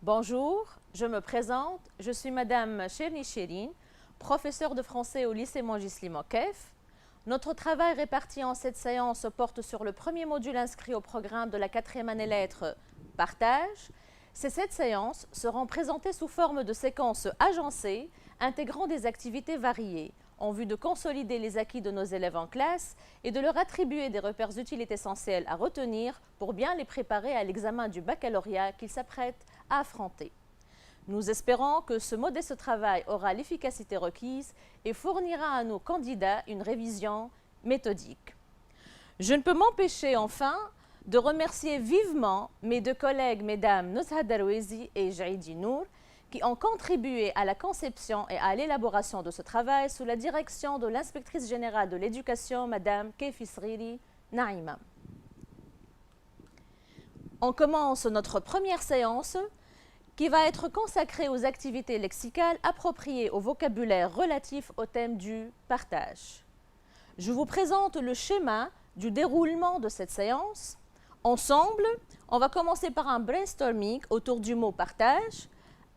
Bonjour, je me présente, je suis Madame Cherni Chérine, professeure de français au lycée Montgisli Moquef. Notre travail réparti en 7 séances porte sur le premier module inscrit au programme de la 4e année lettres Partage. Ces 7 séances seront présentées sous forme de séquences agencées intégrant des activités variées en vue de consolider les acquis de nos élèves en classe et de leur attribuer des repères utiles et essentiels à retenir pour bien les préparer à l'examen du baccalauréat qu'ils s'apprêtent à affronter. Nous espérons que ce modeste travail aura l'efficacité requise et fournira à nos candidats une révision méthodique. Je ne peux m'empêcher enfin de remercier vivement mes 2 collègues, mesdames Nuzha Darwezi et Jaïdi Nour, qui ont contribué à la conception et à l'élaboration de ce travail sous la direction de l'inspectrice générale de l'éducation, Madame Kefisriri Naïma. On commence notre première séance qui va être consacrée aux activités lexicales appropriées au vocabulaire relatif au thème du partage. Je vous présente le schéma du déroulement de cette séance. Ensemble, on va commencer par un brainstorming autour du mot partage,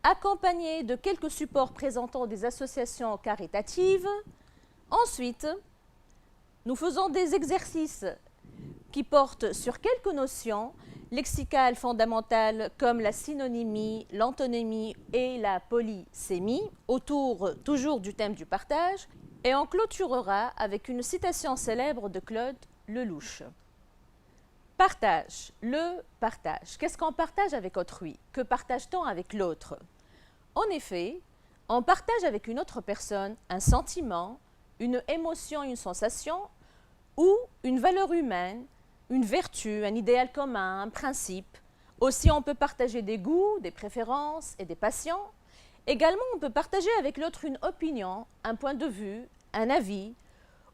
accompagné de quelques supports présentant des associations caritatives. Ensuite, nous faisons des exercices qui portent sur quelques notions lexicales fondamentales comme la synonymie, l'antonymie et la polysémie, autour toujours du thème du partage. Et on clôturera avec une citation célèbre de Claude Lelouch. Partage, le partage. Qu'est-ce qu'on partage avec autrui? Que partage-t-on avec l'autre? En effet, on partage avec une autre personne un sentiment, une émotion, une sensation ou une valeur humaine, une vertu, un idéal commun, un principe. Aussi, on peut partager des goûts, des préférences et des passions. Également, on peut partager avec l'autre une opinion, un point de vue, un avis,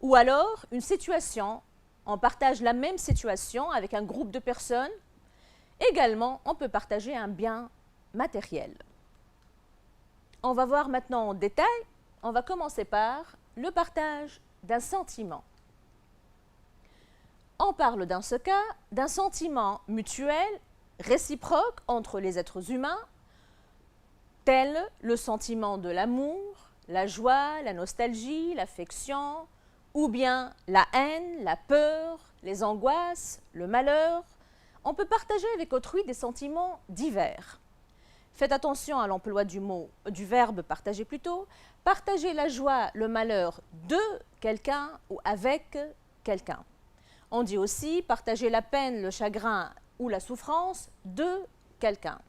ou alors une situation. On partage la même situation avec un groupe de personnes. Également, on peut partager un bien matériel. On va voir maintenant en détail. On va commencer par le partage d'un sentiment. On parle dans ce cas d'un sentiment mutuel, réciproque entre les êtres humains, tel le sentiment de l'amour, la joie, la nostalgie, l'affection, ou bien la haine, la peur, les angoisses, le malheur. On peut partager avec autrui des sentiments divers. Faites attention à l'emploi du verbe partager plutôt. Partager la joie, le malheur de quelqu'un ou avec quelqu'un. On dit aussi partager la peine, le chagrin ou la souffrance de quelqu'un.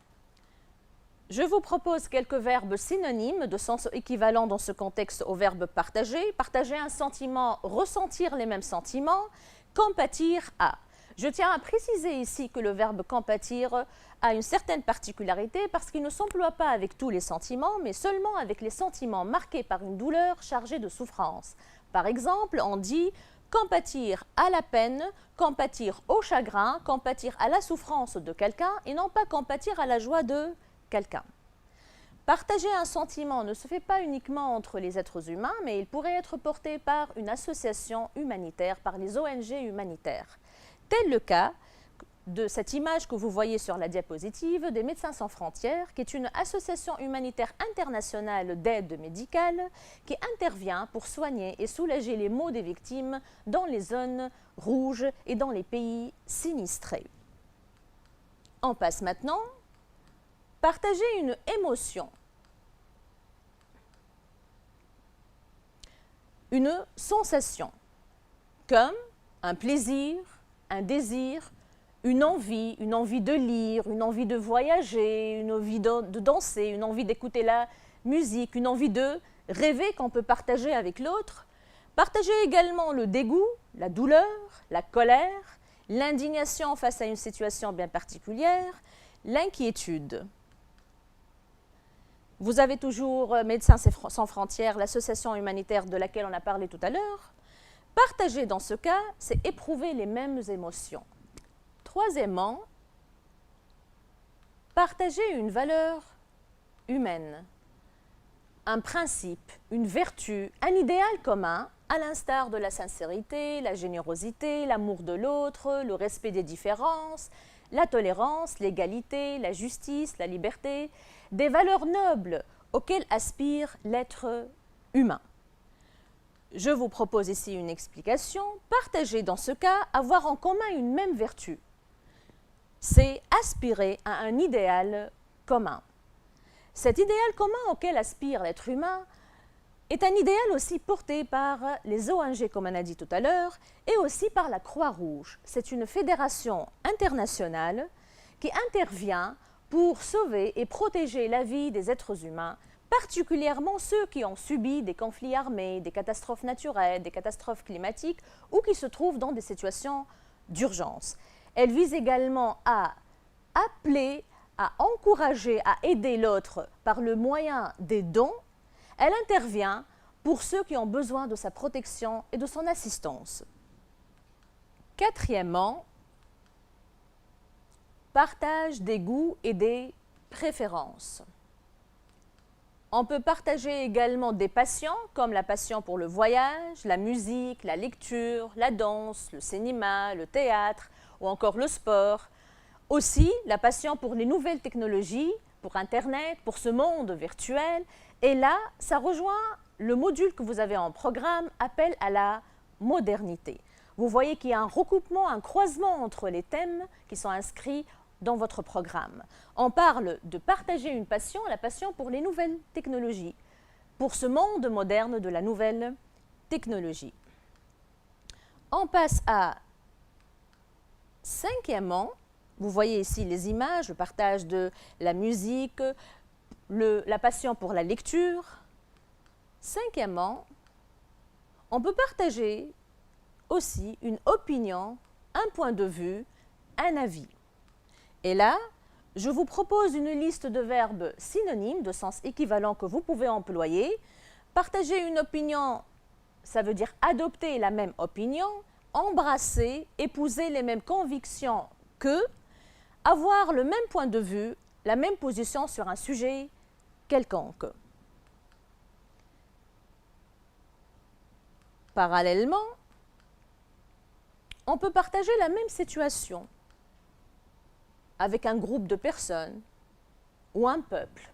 Je vous propose quelques verbes synonymes de sens équivalent dans ce contexte au verbe partager. Partager un sentiment, ressentir les mêmes sentiments, compatir à. Je tiens à préciser ici que le verbe compatir a une certaine particularité parce qu'il ne s'emploie pas avec tous les sentiments, mais seulement avec les sentiments marqués par une douleur chargée de souffrance. Par exemple, on dit compatir à la peine, compatir au chagrin, compatir à la souffrance de quelqu'un et non pas compatir à la joie de quelqu'un. Partager un sentiment ne se fait pas uniquement entre les êtres humains, mais il pourrait être porté par une association humanitaire, par les ONG humanitaires. Tel le cas de cette image que vous voyez sur la diapositive des Médecins sans frontières, qui est une association humanitaire internationale d'aide médicale qui intervient pour soigner et soulager les maux des victimes dans les zones rouges et dans les pays sinistrés. On passe maintenant. Partager une émotion, une sensation, comme un plaisir, un désir, une envie de lire, une envie de voyager, une envie de danser, une envie d'écouter la musique, une envie de rêver qu'on peut partager avec l'autre. Partager également le dégoût, la douleur, la colère, l'indignation face à une situation bien particulière, l'inquiétude. Vous avez toujours Médecins sans frontières, l'association humanitaire de laquelle on a parlé tout à l'heure. Partager dans ce cas, c'est éprouver les mêmes émotions. Troisièmement, partager une valeur humaine, un principe, une vertu, un idéal commun, à l'instar de la sincérité, la générosité, l'amour de l'autre, le respect des différences, la tolérance, l'égalité, la justice, la liberté, des valeurs nobles auxquelles aspire l'être humain. Je vous propose ici une explication. Partager dans ce cas, avoir en commun une même vertu. C'est aspirer à un idéal commun. Cet idéal commun auquel aspire l'être humain est un idéal aussi porté par les ONG, comme on a dit tout à l'heure, et aussi par la Croix-Rouge. C'est une fédération internationale qui intervient pour sauver et protéger la vie des êtres humains, particulièrement ceux qui ont subi des conflits armés, des catastrophes naturelles, des catastrophes climatiques ou qui se trouvent dans des situations d'urgence. Elle vise également à appeler, à encourager, à aider l'autre par le moyen des dons. Elle intervient pour ceux qui ont besoin de sa protection et de son assistance. Quatrièmement, partage des goûts et des préférences. On peut partager également des passions, comme la passion pour le voyage, la musique, la lecture, la danse, le cinéma, le théâtre ou encore le sport. Aussi, la passion pour les nouvelles technologies, pour Internet, pour ce monde virtuel. Et là, ça rejoint le module que vous avez en programme, appel à la modernité. Vous voyez qu'il y a un recoupement, un croisement entre les thèmes qui sont inscrits dans votre programme. On parle de partager une passion, la passion pour les nouvelles technologies, pour ce monde moderne de la nouvelle technologie. On passe à cinquièmement, vous voyez ici les images, le partage de la musique, la passion pour la lecture. Cinquièmement, on peut partager aussi une opinion, un point de vue, un avis. Et là, je vous propose une liste de verbes synonymes, de sens équivalent que vous pouvez employer. Partager une opinion, ça veut dire adopter la même opinion, embrasser, épouser les mêmes convictions que, avoir le même point de vue, la même position sur un sujet quelconque. Parallèlement, on peut partager la même situation avec un groupe de personnes ou un peuple.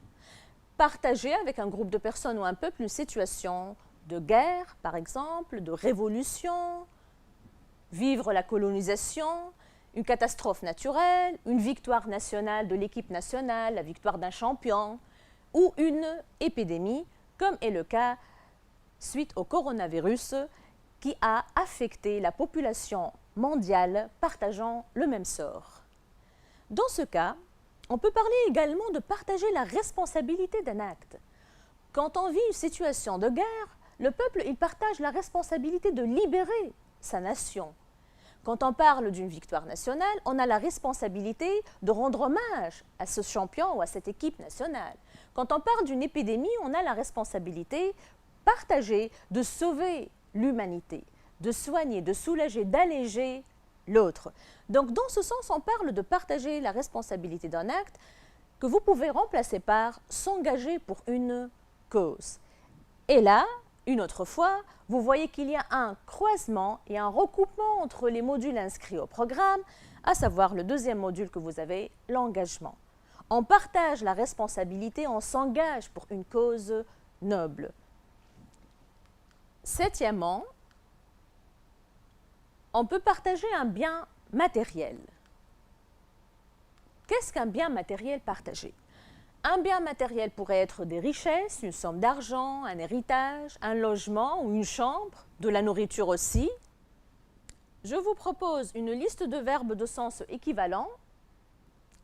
Partager avec un groupe de personnes ou un peuple une situation de guerre, par exemple, de révolution, vivre la colonisation, une catastrophe naturelle, une victoire nationale de l'équipe nationale, la victoire d'un champion, ou une épidémie, comme est le cas suite au coronavirus qui a affecté la population mondiale partageant le même sort. Dans ce cas, on peut parler également de partager la responsabilité d'un acte. Quand on vit une situation de guerre, le peuple il partage la responsabilité de libérer sa nation. Quand on parle d'une victoire nationale, on a la responsabilité de rendre hommage à ce champion ou à cette équipe nationale. Quand on parle d'une épidémie, on a la responsabilité partagée de sauver l'humanité, de soigner, de soulager, d'alléger l'autre. Donc, dans ce sens, on parle de partager la responsabilité d'un acte que vous pouvez remplacer par s'engager pour une cause. Et là, une autre fois, vous voyez qu'il y a un croisement et un recoupement entre les modules inscrits au programme, à savoir le deuxième module que vous avez, l'engagement. On partage la responsabilité, on s'engage pour une cause noble. Septièmement, on peut partager un bien matériel. Qu'est-ce qu'un bien matériel partagé? Un bien matériel pourrait être des richesses, une somme d'argent, un héritage, un logement ou une chambre, de la nourriture aussi. Je vous propose une liste de verbes de sens équivalent,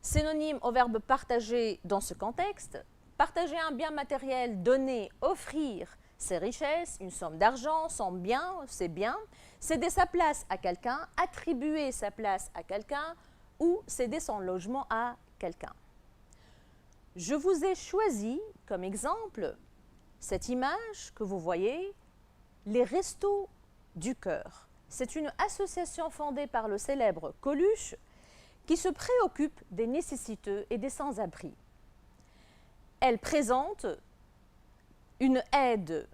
synonymes au verbe partager dans ce contexte. Partager un bien matériel, donner, offrir ses richesses, une somme d'argent, son bien, ses biens, céder sa place à quelqu'un, attribuer sa place à quelqu'un ou céder son logement à quelqu'un. Je vous ai choisi comme exemple cette image que vous voyez, les Restos du Cœur. C'est une association fondée par le célèbre Coluche qui se préoccupe des nécessiteux et des sans-abri. Elle présente une aide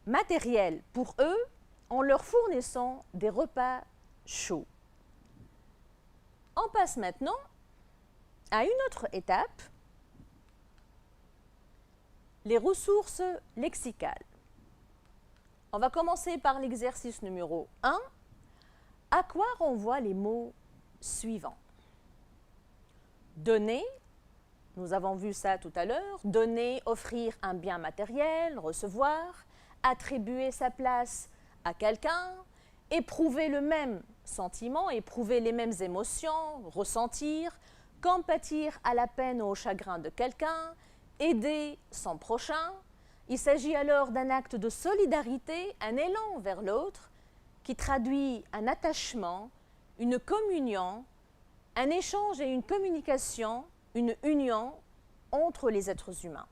matérielle pour eux en leur fournissant des repas chauds. On passe maintenant À une autre étape, les ressources lexicales. On va commencer par l'exercice numéro 1. À quoi renvoient les mots suivants? Donner, nous avons vu ça tout à l'heure, donner, offrir un bien matériel, recevoir, attribuer sa place à quelqu'un, éprouver le même sentiment, éprouver les mêmes émotions, ressentir, compatir à la peine ou au chagrin de quelqu'un, aider son prochain. Il s'agit alors d'un acte de solidarité, un élan vers l'autre qui traduit un attachement, une communion, un échange et une communication, une union entre les êtres humains.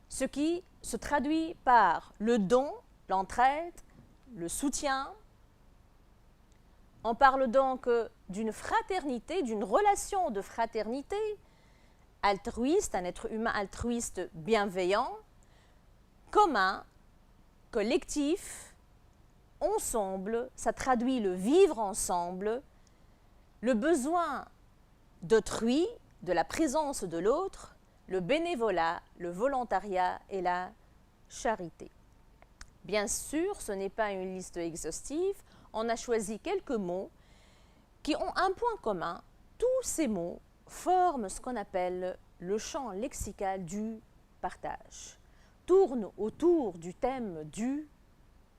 Ce qui se traduit par le don, l'entraide, le soutien. On parle donc d'une fraternité, d'une relation de fraternité altruiste, un être humain altruiste bienveillant, commun, collectif, ensemble, ça traduit le vivre ensemble, le besoin d'autrui, de la présence de l'autre, le bénévolat, le volontariat et la charité. Bien sûr, ce n'est pas une liste exhaustive, on a choisi quelques mots qui ont un point commun. Tous ces mots forment ce qu'on appelle le champ lexical du partage, tournent autour du thème du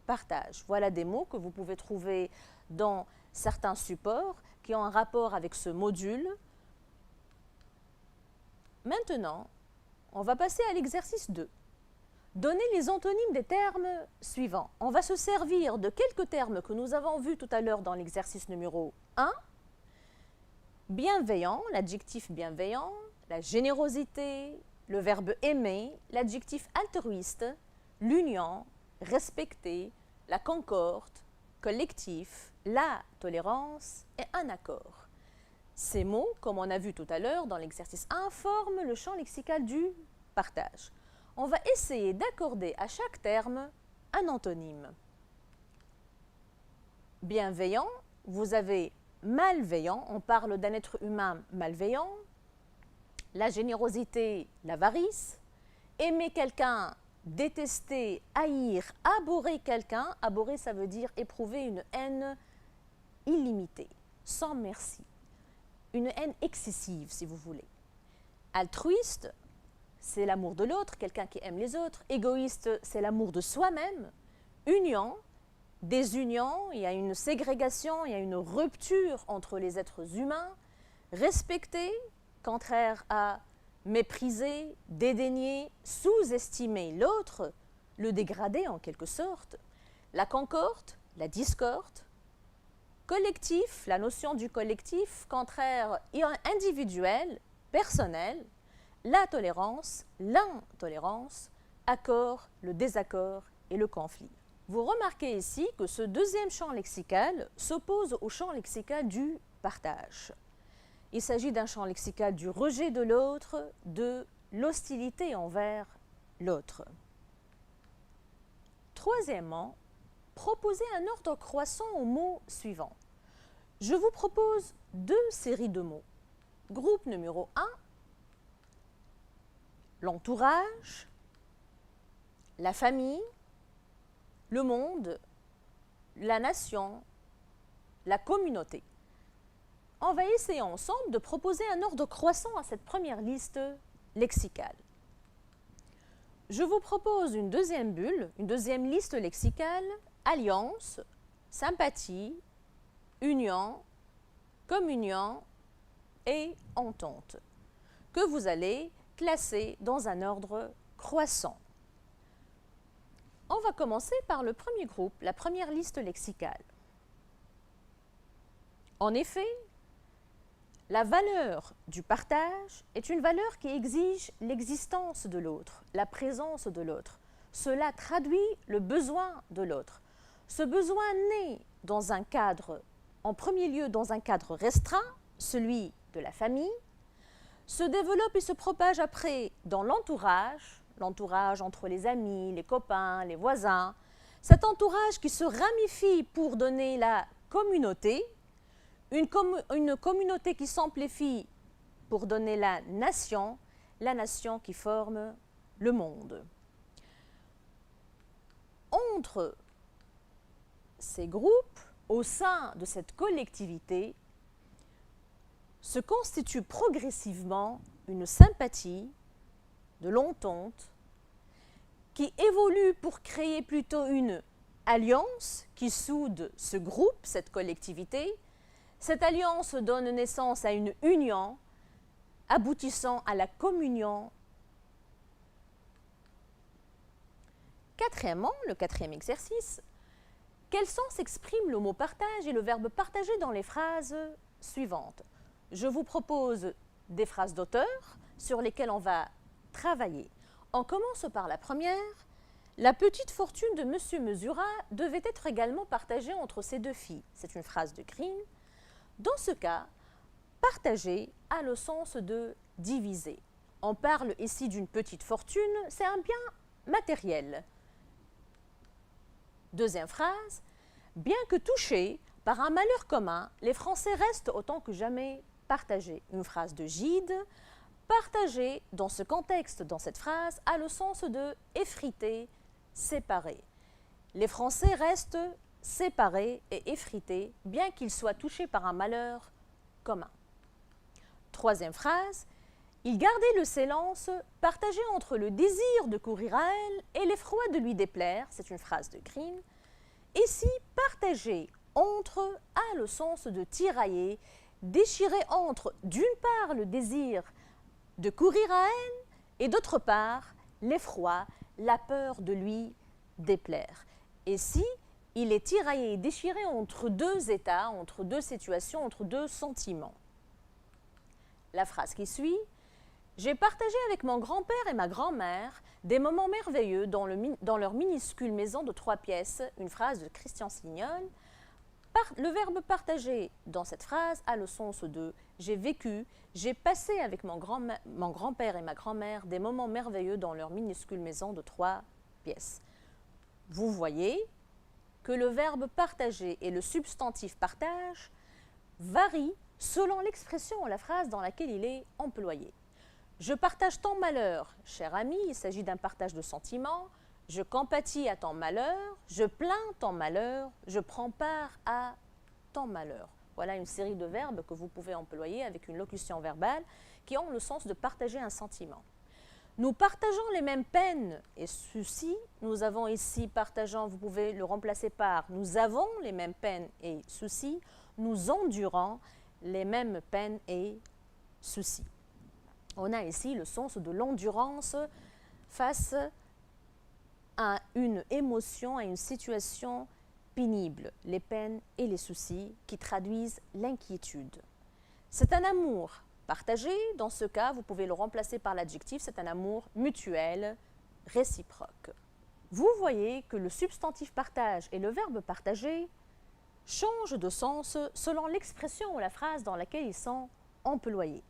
partage. Voilà des mots que vous pouvez trouver dans certains supports qui ont un rapport avec ce module. Maintenant, on va passer à l'exercice 2. Donner les antonymes des termes suivants. On va se servir de quelques termes que nous avons vus tout à l'heure dans l'exercice numéro 1. Bienveillant, l'adjectif bienveillant, la générosité, le verbe aimer, l'adjectif altruiste, l'union, respecter, la concorde, collectif, la tolérance et un accord. Ces mots, comme on a vu tout à l'heure dans l'exercice 1, forment le champ lexical du partage. On va essayer d'accorder à chaque terme un antonyme. Bienveillant, vous avez malveillant, on parle d'un être humain malveillant. La générosité, l'avarice. Aimer quelqu'un, détester, haïr, abhorrer quelqu'un. Abhorrer, ça veut dire éprouver une haine illimitée, sans merci. Une haine excessive, si vous voulez. Altruiste, c'est l'amour de l'autre, quelqu'un qui aime les autres. Égoïste, c'est l'amour de soi-même. Union, désunion, il y a une ségrégation, il y a une rupture entre les êtres humains. Respecter, contraire à mépriser, dédaigner, sous-estimer l'autre, le dégrader en quelque sorte. La concorde, la discorde. Collectif, la notion du collectif, contraire individuel, personnel. La tolérance, l'intolérance, accord, le désaccord et le conflit. Vous remarquez ici que ce deuxième champ lexical s'oppose au champ lexical du partage. Il s'agit d'un champ lexical du rejet de l'autre, de l'hostilité envers l'autre. Troisièmement, proposer un ordre croissant aux mots suivants. Je vous propose 2 séries de mots. Groupe numéro 1, l'entourage, la famille, le monde, la nation, la communauté. On va essayer ensemble de proposer un ordre croissant à cette première liste lexicale. Je vous propose une deuxième bulle, une deuxième liste lexicale, alliance, sympathie, union, communion et entente, que vous allez classer dans un ordre croissant. On va commencer par le premier groupe, la première liste lexicale. En effet, la valeur du partage est une valeur qui exige l'existence de l'autre, la présence de l'autre. Cela traduit le besoin de l'autre. Ce besoin naît dans un cadre, en premier lieu dans un cadre restreint, celui de la famille, se développe et se propage après dans l'entourage entre les amis, les copains, les voisins, cet entourage qui se ramifie pour donner la communauté, une communauté qui s'amplifie pour donner la nation qui forme le monde. Entre ces groupes, au sein de cette collectivité, se constitue progressivement une sympathie de l'entente qui évolue pour créer plutôt une alliance qui soude ce groupe, cette collectivité. Cette alliance donne naissance à une union aboutissant à la communion. Quatrièmement, le quatrième exercice, quel sens exprime le mot partage et le verbe partager dans les phrases suivantes? Je vous propose des phrases d'auteur sur lesquelles on va travailler. On commence par la première. La petite fortune de M. Mesura devait être également partagée entre ses deux filles. C'est une phrase de Green. Dans ce cas, partager a le sens de diviser. On parle ici d'une petite fortune, c'est un bien matériel. Deuxième phrase, bien que touchés par un malheur commun, les Français restent autant que jamais partagés. Une phrase de Gide. Partager, dans ce contexte, dans cette phrase, a le sens de effriter, séparer. Les Français restent séparés et effrités, bien qu'ils soient touchés par un malheur commun. Troisième phrase, il gardait le silence partagé entre le désir de courir à elle et l'effroi de lui déplaire. C'est une phrase de Green. Ici, partager entre a le sens de tirailler, déchirer entre, d'une part, le désir de courir à elle et d'autre part, l'effroi, la peur de lui déplaire. Et si il est tiraillé et déchiré entre deux états, entre deux situations, entre deux sentiments. La phrase qui suit, j'ai partagé avec mon grand-père et ma grand-mère des moments merveilleux dans leur minuscule maison de 3 pièces, une phrase de Christian Signol. Le verbe partager dans cette phrase a le sens de j'ai vécu, j'ai passé avec mon grand-père et ma grand-mère des moments merveilleux dans leur minuscule maison de 3 pièces. Vous voyez que le verbe partager et le substantif partage varient selon l'expression ou la phrase dans laquelle il est employé. Je partage ton malheur, cher ami, il s'agit d'un partage de sentiments. Je compatis à ton malheur, je plains ton malheur, je prends part à ton malheur. Voilà une série de verbes que vous pouvez employer avec une locution verbale qui ont le sens de partager un sentiment. Nous partageons les mêmes peines et soucis. Nous avons ici partageant, vous pouvez le remplacer par nous avons les mêmes peines et soucis. Nous endurons les mêmes peines et soucis. On a ici le sens de l'endurance face à une émotion, à une situation pénible, les peines et les soucis qui traduisent l'inquiétude. C'est un amour partagé, dans ce cas, vous pouvez le remplacer par l'adjectif, c'est un amour mutuel, réciproque. Vous voyez que le substantif partage et le verbe partager changent de sens selon l'expression ou la phrase dans laquelle ils sont employés.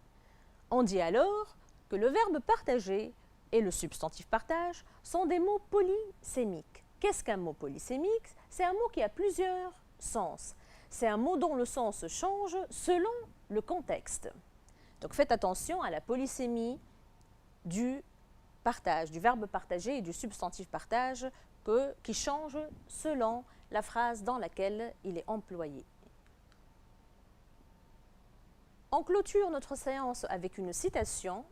On dit alors que le verbe partager et le substantif partage sont des mots polysémiques. Qu'est-ce qu'un mot polysémique? C'est un mot qui a plusieurs sens. C'est un mot dont le sens change selon le contexte. Donc faites attention à la polysémie du partage, du verbe partager et du substantif partage qui change selon la phrase dans laquelle il est employé. On clôture notre séance avec une citation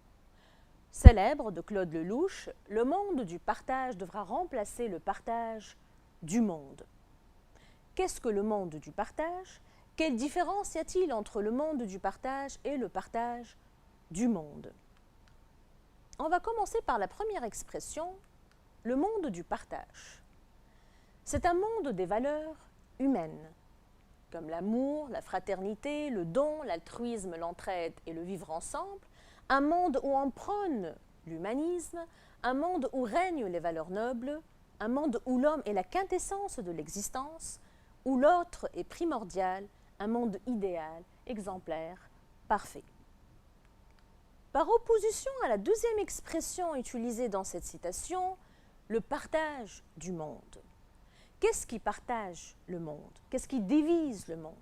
célèbre de Claude Lelouch, « Le monde du partage devra remplacer le partage du monde ». Qu'est-ce que le monde du partage? Quelle différence y a-t-il entre le monde du partage et le partage du monde? On va commencer par la première expression, le monde du partage. C'est un monde des valeurs humaines, comme l'amour, la fraternité, le don, l'altruisme, l'entraide et le vivre ensemble, un monde où on prône l'humanisme, un monde où règnent les valeurs nobles, un monde où l'homme est la quintessence de l'existence, où l'autre est primordial, un monde idéal, exemplaire, parfait. Par opposition à la deuxième expression utilisée dans cette citation, le partage du monde. Qu'est-ce qui partage le monde? Qu'est-ce qui divise le monde?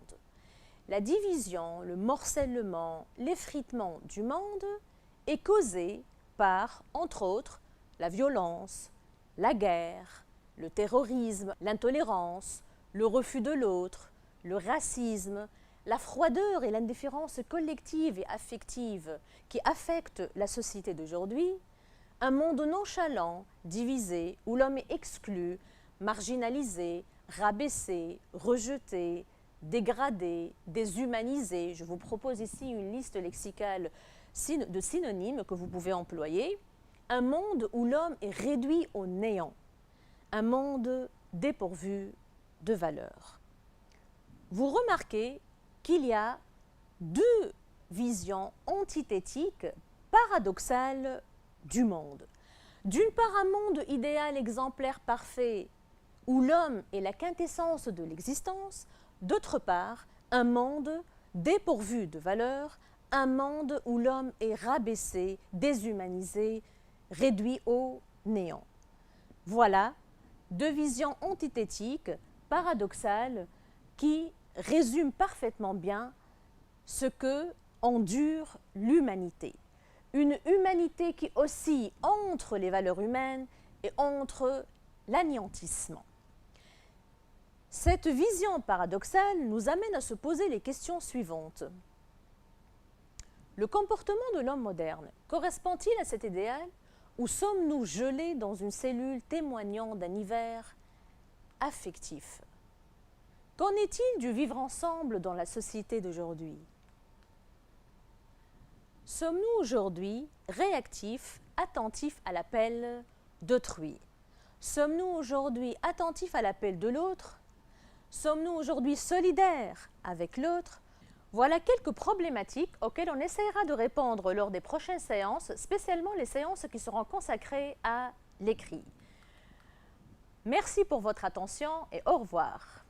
la division, le morcellement, l'effritement du monde est causé par, entre autres, la violence, la guerre, le terrorisme, l'intolérance, le refus de l'autre, le racisme, la froideur et l'indifférence collective et affective qui affectent la société d'aujourd'hui, un monde nonchalant, divisé, où l'homme est exclu, marginalisé, rabaissé, rejeté, dégradé, déshumanisé. Je vous propose ici une liste lexicale de synonymes que vous pouvez employer. Un monde où l'homme est réduit au néant. Un monde dépourvu de valeur. Vous remarquez qu'il y a deux visions antithétiques, paradoxales du monde. D'une part, un monde idéal, exemplaire, parfait, où l'homme est la quintessence de l'existence. D'autre part, un monde dépourvu de valeur, un monde où l'homme est rabaissé, déshumanisé, réduit au néant. Voilà deux visions antithétiques, paradoxales, qui résument parfaitement bien ce que endure l'humanité. Une humanité qui oscille entre les valeurs humaines et entre l'anéantissement. Cette vision paradoxale nous amène à se poser les questions suivantes. Le comportement de l'homme moderne correspond-il à cet idéal ou sommes-nous gelés dans une cellule témoignant d'un hiver affectif? Qu'en est-il du vivre ensemble dans la société d'aujourd'hui? Sommes-nous aujourd'hui réactifs, attentifs à l'appel d'autrui? Sommes-nous aujourd'hui attentifs à l'appel de l'autre? Sommes-nous aujourd'hui solidaires avec l'autre? Voilà quelques problématiques auxquelles on essaiera de répondre lors des prochaines séances, spécialement les séances qui seront consacrées à l'écrit. Merci pour votre attention et au revoir.